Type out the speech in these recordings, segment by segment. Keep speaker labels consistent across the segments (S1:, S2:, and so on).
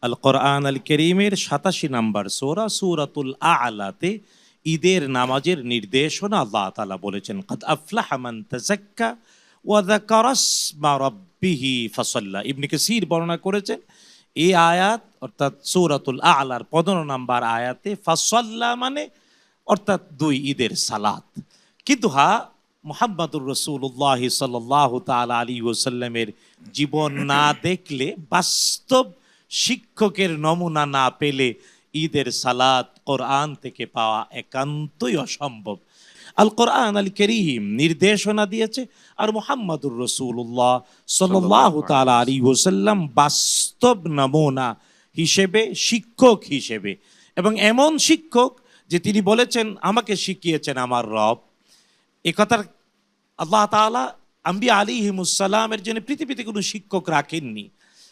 S1: আল কোরআন আল করিমের 87 নম্বর সূরা সূরাতুল আ'লাতে ঈদের নামাজের নির্দেশনা আল্লাহ তাআলা বলেছেন, কাদ আফলাহা মান তাযাক্কা ওয়া যাকারা ইসমা রাব্বিহি ফাসাল্লা। ইবনে কাসীর বর্ণনা করেছেন এই আয়াত অর্থাৎ সূরাতুল আ'লার 15 নম্বর আয়াতে ফাসাল্লা মানে অর্থাৎ 2 ঈদের সালাত। কিন্তু মুহাম্মাদুর রাসূলুল্লাহ সাল্লাল্লাহু তাআলা আলাইহি ওয়াসাল্লামের জীবন না দেখলে, বাস্তব শিক্ষকের নমুনা না পেলে ঈদের সালাত কোরআন থেকে পাওয়া একান্তই অসম্ভব। আল কোরআন আল কারীম নির্দেশনা দিয়েছে, আর মুহাম্মাদুর রাসূলুল্লাহ সাল্লাল্লাহু তাআলা আলাইহি ওয়াসাল্লাম বাস্তব নমুনা হিসেবে, শিক্ষক হিসেবে, এবং এমন শিক্ষক যে তিনি বলেছেন আমাকে শিখিয়েছেন আমার রব। একথার আল্লাহ তাআলা আম্বিয়া আলাইহিমুস সালামের জন্য পৃথিবীতে কোনো শিক্ষক রাখেননি।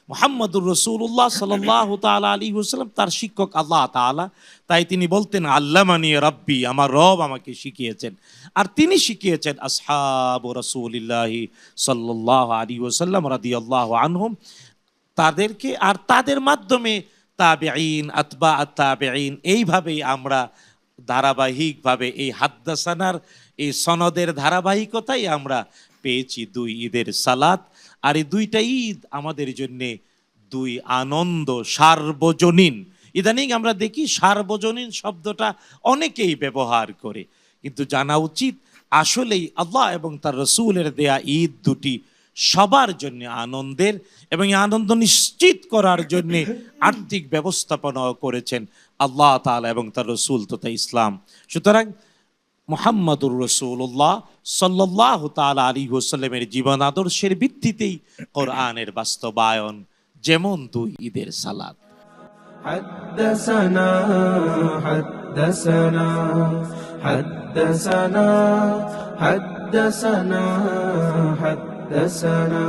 S1: মুহাম্মাদুর রাসূলুল্লাহ সাল্লাল্লাহু তাআলা আলাইহি ওয়াসাল্লাম তার শিক্ষক আল্লাহ তাআলা। তাই তিনি বলতেন আল্লামানি রাব্বি, আমার রব আমাকে শিখিয়েছেন। আর তিনি শিখিয়েছেন আসহাবু রাসূলিল্লাহি সাল্লাল্লাহু আলাইহি ওয়াসাল্লাম রাদিয়াল্লাহু আনহুম, তাদেরকে, আর তাদের মাধ্যমে তাবেঈন, আতবা'আত তাবেঈন। এইভাবেই আমরা ধারাবাহিকভাবে এই হাদ্দাসানার এই সনদের ধারাবাহিকতাই আমরা পেয়েছি 2 ঈদের সালাত। আর এই 2টা ঈদ আমাদের জন্যে 2 আনন্দ, সার্বজনীন। ইদানিং আমরা দেখি সার্বজনীন শব্দটা অনেকেই ব্যবহার করে, কিন্তু জানা উচিত আসলেই আল্লাহ এবং তার রসুলের দেয়া ঈদ 2টি সবার জন্য আনন্দের, এবং এই আনন্দ নিশ্চিত করার জন্য আর্থিক ব্যবস্থাপনাও করেছেন আল্লাহ তাআলা এবং তার রসুল তথা ইসলাম। সুতরাং মুহাম্মাদুর রাসূলুল্লাহ সাল্লাল্লাহু তাআলা আলাইহি ওয়াসাল্লামের জীবন আদর্শের ভিত্তিতেই কোরআনের বাস্তবায়ন, যেমন 2 ঈদের সালাত।
S2: حدثنا حدثنا حدثنا حدثنا حدثنا